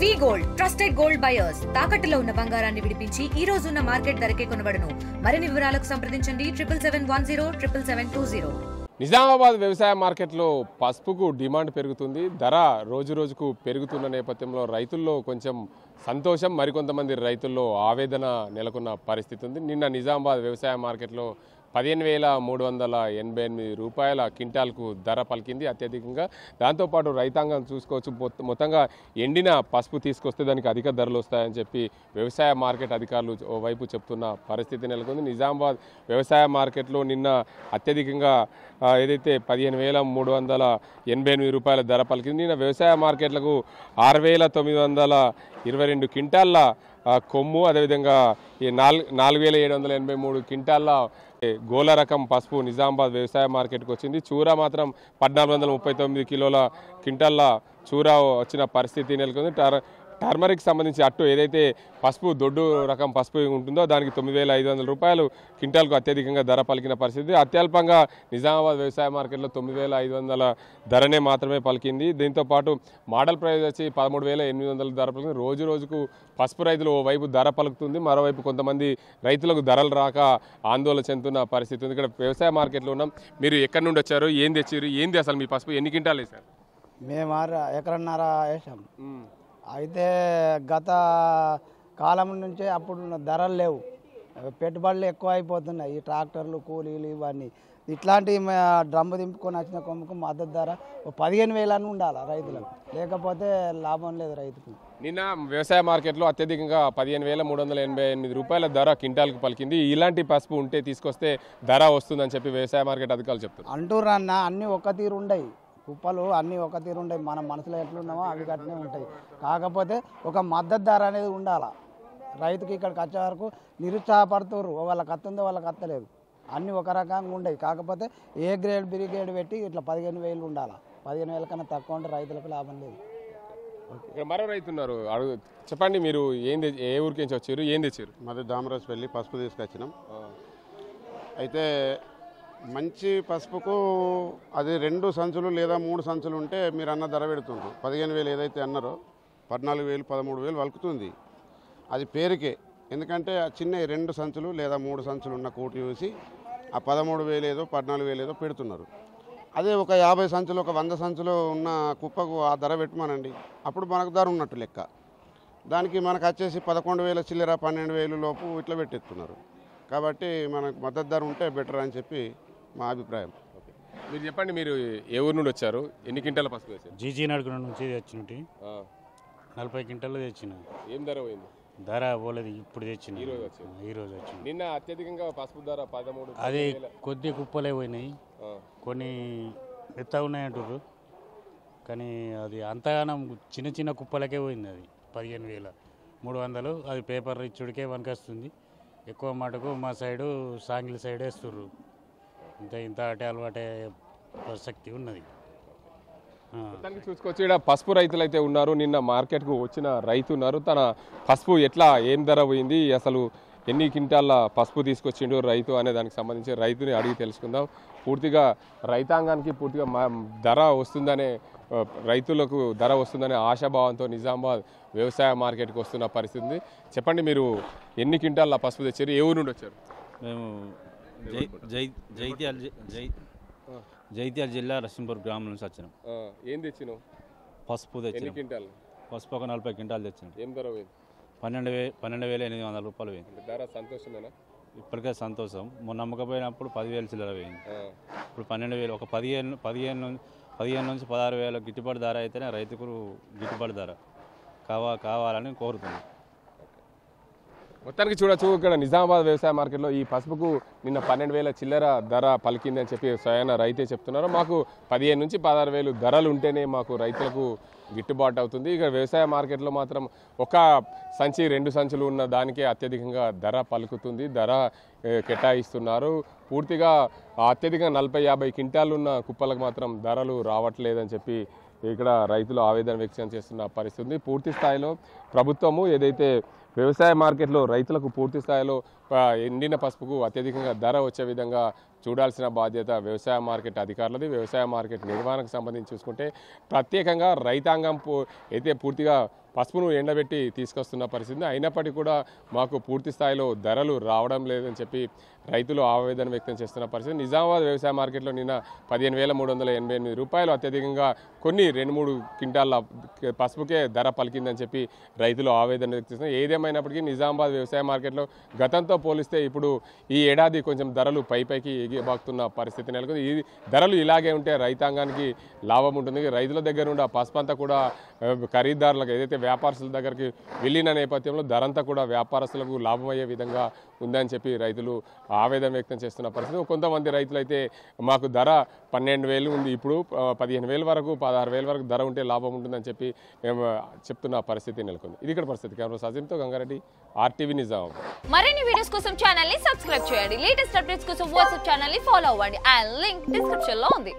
వి gold trusted gold buyers తాకట్టులో ఉన్న బంగారాన్ని విడిపించి ఈ రోజు ఉన్న మార్కెట్ ధరకే కొనబడును. మరిన్ని వివరాలకు సంప్రదించండి 77107720. నిజామాబాద్ వ్యవసాయ మార్కెట్లో పసుపుకు డిమాండ్ పెరుగుతుంది. ధర రోజు రోజుకు పెరుగుతున్న నేపథ్యంలో రైతుల్లో కొంచెం సంతోషం, మరికొంతమంది రైతుల్లో ఆవేదన నెలకొన్న పరిస్థితి ఉంది. నిన్న నిజామాబాద్ వ్యవసాయ మార్కెట్లో 15,388 రూపాయల క్వింటాల్కు ధర పలికింది అత్యధికంగా. దాంతోపాటు రైతాంగం చూసుకోవచ్చు, మొత్తంగా ఎండిన పసుపు తీసుకొస్తే దానికి అధిక ధరలు వస్తాయని చెప్పి వ్యవసాయ మార్కెట్ అధికారులు ఓవైపు చెప్తున్న పరిస్థితి నెలకొంది. నిజామాబాద్ వ్యవసాయ మార్కెట్లో నిన్న అత్యధికంగా ఏదైతే 15,388 రూపాయల ధర పలికింది. నిన్న వ్యవసాయ మార్కెట్లకు 6,922 క్వింటాల్ల కొమ్ము, అదేవిధంగా ఈ 4,783 క్వింటాల్ల గోల రకం పసుపు నిజామాబాద్ వ్యవసాయ మార్కెట్కి వచ్చింది. చూరా మాత్రం 1,439 కిలోల క్వింటాల్ల చూరా వచ్చిన పరిస్థితి నెలకొంది. టర్మరిక్ సంబంధించి అట్టు ఏదైతే పసుపు దొడ్డు రకం పసుపు ఉంటుందో దానికి 9,500 రూపాయలు క్వింటాల్కు అత్యధికంగా ధర పలికిన పరిస్థితి. అత్యల్పంగా నిజామాబాద్ వ్యవసాయ మార్కెట్లో 9,500 ధరనే మాత్రమే పలికింది. దీంతోపాటు మోడల్ ప్రైస్ వచ్చి 13,800 ధర పలికింది. రోజు రోజుకు పసుపు రైతులు ఓవైపు ధర పలుకుతుంది, మరోవైపు కొంతమంది రైతులకు ధరలు రాక ఆందోళన చెందుతున్న పరిస్థితి ఉంది. ఇక్కడ వ్యవసాయ మార్కెట్లో ఉన్నాం. మీరు ఎక్కడి నుండి వచ్చారు, ఏం తెచ్చారు, ఏంది అసలు మీ పసుపు ఎన్ని క్వింటాలు వేశారు? మేము ఎకరన్నర వేసాం. అయితే గత కాలం నుంచే అప్పుడు ధరలు లేవు, పెట్టుబడులు ఎక్కువ అయిపోతున్నాయి. ఈ ట్రాక్టర్లు, కూలీలు ఇవన్నీ ఇట్లాంటి డ్రమ్ము దింపుకొని వచ్చిన కొమ్ముకు మద్దతు ధర 15,000 అని ఉండాలి రైతులకు, లేకపోతే లాభం లేదు రైతుకు. నిన్న వ్యవసాయ మార్కెట్లో అత్యధికంగా 15,388 రూపాయల ధర క్వింటాల్కి పలికింది. ఇలాంటి పసుపు ఉంటే తీసుకొస్తే ధర వస్తుందని చెప్పి వ్యవసాయ మార్కెట్ అధికారులు చెప్తున్నారు. అంటూరన్న అన్నీ ఒక తీరు ఉండయి, కుప్పలు అన్నీ ఒక తీరు ఉండయి. మన మనసులో ఎట్లున్నామో అవి గట్టినే ఉంటాయి. కాకపోతే ఒక మద్దతు ధర అనేది ఉండాలి. రైతుకి ఇక్కడికి వచ్చే వరకు నిరుత్సాహపడుతున్నారు, వాళ్ళకి అత్తుందో వాళ్ళకి అత్తలేదు, అన్నీ ఒక రకంగా ఉండయి. కాకపోతే ఏ గ్రేడ్ బి గ్రేడ్ పెట్టి ఇట్లా 15,000 ఉండాలి. 15,000 కన్నా తక్కువ ఉంటే రైతులకు లాభం లేదు. ఇక్కడ మరో రైతు ఉన్నారు, అడుగు చెప్పండి. మీరు ఏ ఊరికి నుంచి వచ్చారు, ఏం తెచ్చారు? మాది దామరాజుపల్లి. పసుపు తీసుకొచ్చినాం. అయితే మంచి పసుపుకు అది 2 సంచులు లేదా 3 సంచులు ఉంటే మీరు అన్న ధర పెడుతుండ్రు. 15,000 ఏదైతే అన్నారో 14,000 13,000 వలుకుతుంది. అది పేరుకే. ఎందుకంటే ఆ చిన్న 2 సంచులు లేదా 3 సంచులు ఉన్న కూటి చూసి ఆ 13,000 ఏదో 14,000 ఏదో పెడుతున్నారు. అదే ఒక 50 సంచులు, ఒక 100 సంచులు ఉన్న కుప్పకు ఆ ధర పెట్టమనండి, అప్పుడు మనకు ధర ఉన్నట్టు లెక్క. దానికి మనకు వచ్చేసి 11,000 చిల్లర 12,000 లోపు ఇట్లా పెట్టేస్తున్నారు. కాబట్టి మనకు మద్దతు ధర ఉంటే బెటర్ అని చెప్పి మా అభిప్రాయం. మీరు చెప్పండి, మీరు ఏ ఊరు నుండి వచ్చారు, ఎన్ని క్వింటాల పసుపు వేసారు? జీజీ నడుకున్న నుంచి తెచ్చినట్టు 40 క్వింటాలు తెచ్చిన. ఏం ధర పోయింది? ధర పోలేదు, ఇప్పుడు తెచ్చిన. ఈ రోజు వచ్చింది. నిన్న అత్యధికంగా పసుపు ధర 13. అది కొద్ది కుప్పలే పోయినాయి, కొన్ని మెత్తగా ఉన్నాయంటారు. కానీ అది అంతగానం చిన్న చిన్న కుప్పలకే పోయింది. అది 15,300. అది పేపర్ ఇచ్చుడికే వనకొస్తుంది. ఎక్కువ మటుకు మా సైడు సాంగిల్ సైడ్ వేస్తుర్రు. ఇంత అటే అలవాటే ప్రసక్తి ఉన్నది. మొత్తానికి చూసుకోవచ్చు, ఇక్కడ పసుపు రైతులు అయితే ఉన్నారు. నిన్న మార్కెట్కు వచ్చిన రైతు ఉన్నారు. తన పసుపు ఎట్లా, ఏం ధర పోయింది, అసలు ఎన్ని క్వింటాల పసుపు తీసుకొచ్చిండు రైతు అనే దానికి సంబంధించి రైతుని అడిగి తెలుసుకుందాం. పూర్తిగా రైతాంగానికి పూర్తిగా ధర వస్తుందనే, రైతులకు ధర వస్తుందనే ఆశాభావంతో నిజామాబాద్ వ్యవసాయ మార్కెట్కి వస్తున్న పరిస్థితి ఉంది. చెప్పండి, మీరు ఎన్ని క్వింటాల పసుపు తెచ్చారు, ఏ ఊరు నుండి వచ్చారు? మేము జైత్యాల జిల్లా రసింపూర్ గ్రామం నుంచి వచ్చినాం. ఏం తెచ్చినావు? పసుపు తెచ్చిన. పసుపు ఒక 40 క్వింటాలు తెచ్చాను. ఏం ధర పోయింది? 12,800 రూపాయలు పోయింది. ధర సంతోషమేనా? ఇప్పటికే సంతోషం. మొన్న అమ్మకపోయినప్పుడు 10,000 చిల్లర పోయింది. ఇప్పుడు 12,000, ఒక 15 నుంచి 16,000 గిట్టుబాటు ధర అయితేనే రైతుకు గిట్టుబాటు ధర కావాలని కోరుతున్నాం. మొత్తానికి చూడొచ్చు, ఇక్కడ నిజామాబాద్ వ్యవసాయ మార్కెట్లో ఈ పసుపుకు నిన్న 12,000 చిల్లర ధర పలికింది అని చెప్పి స్వయాన రైతే చెప్తున్నారు. మాకు 15,000 నుంచి 16,000 ధరలు ఉంటేనే మాకు రైతులకు గిట్టుబాటు అవుతుంది. ఇక వ్యవసాయ మార్కెట్లో మాత్రం ఒక సంచి 2 సంచులు ఉన్న దానికే అత్యధికంగా ధర పలుకుతుంది, ధర కేటాయిస్తున్నారు. పూర్తిగా అత్యధికంగా 40-50 క్వింటాలు ఉన్న కుప్పలకు మాత్రం ధరలు రావట్లేదని చెప్పి ఇక్కడ రైతులు ఆవేదన వ్యక్తం చేస్తున్న పరిస్థితి ఉంది. పూర్తి స్థాయిలో ప్రభుత్వము ఏదైతే వ్యవసాయ మార్కెట్లో రైతులకు పూర్తి స్థాయిలో ఎండిన పసుపుకు అత్యధికంగా ధర వచ్చే విధంగా చూడాల్సిన బాధ్యత వ్యవసాయ మార్కెట్ అధికారులది. వ్యవసాయ మార్కెట్ నిర్వహణకు సంబంధించి చూసుకుంటే ప్రత్యేకంగా రైతాంగం అయితే పూర్తిగా పసుపును ఎండబెట్టి తీసుకొస్తున్న పరిస్థితి. అయినప్పటికీ కూడా మాకు పూర్తి స్థాయిలో ధరలు రావడం లేదని చెప్పి రైతులు ఆవేదన వ్యక్తం చేస్తున్న పరిస్థితి. నిజామాబాద్ వ్యవసాయ మార్కెట్లో నిన్న 15,388 రూపాయలు అత్యధికంగా కొన్ని 2-3 క్వింటాల పసుపుకే ధర పలికిందని చెప్పి రైతులు ఆవేదన వ్యక్తం చేస్తున్నారు. ఏదేమైనప్పటికీ నిజామాబాద్ వ్యవసాయ మార్కెట్లో గతంతో పోలిస్తే ఇప్పుడు ఈ ఏడాది కొంచెం ధరలు పైకి ఎగిబాకుతున్న పరిస్థితి నెలకొంది. ఈ ధరలు ఇలాగే ఉంటే రైతాంగానికి లాభం ఉంటుంది. రైతుల దగ్గర నుండి ఆ పసుపు అంతా కూడా ఖరీదారులకు ఏదైతే వ్యాపారస్తుల దగ్గరికి వెళ్ళిన నేపథ్యంలో ధర అంతా కూడా వ్యాపారస్తులకు లాభం అయ్యే విధంగా ఉందని చెప్పి రైతులు ఆవేదన వ్యక్తం చేస్తున్న పరిస్థితి. కొంతమంది రైతులు అయితే మాకు ధర 12,000 ఉంది, ఇప్పుడు 15,000 వరకు 16,000 వరకు ధర ఉంటే లాభం ఉంటుందని చెప్పి చెప్తున్న పరిస్థితి నెలకొంది. ఇది ఇక్కడ పరిస్థితి. కెమెరా సజీంతో గంగారెడ్డి, RTV నిజామాబాద్. మరిన్ని వీడియోస్ కోసం ఛానల్ ని సబ్స్క్రైబ్ చేయండి. లేటెస్ట్ అప్డేట్స్ కోసం వాట్సాప్ ఛానల్ ని ఫాలో అవ్వండి. అండ్ లింక్ డిస్క్రిప్షన్ లో ఉంది.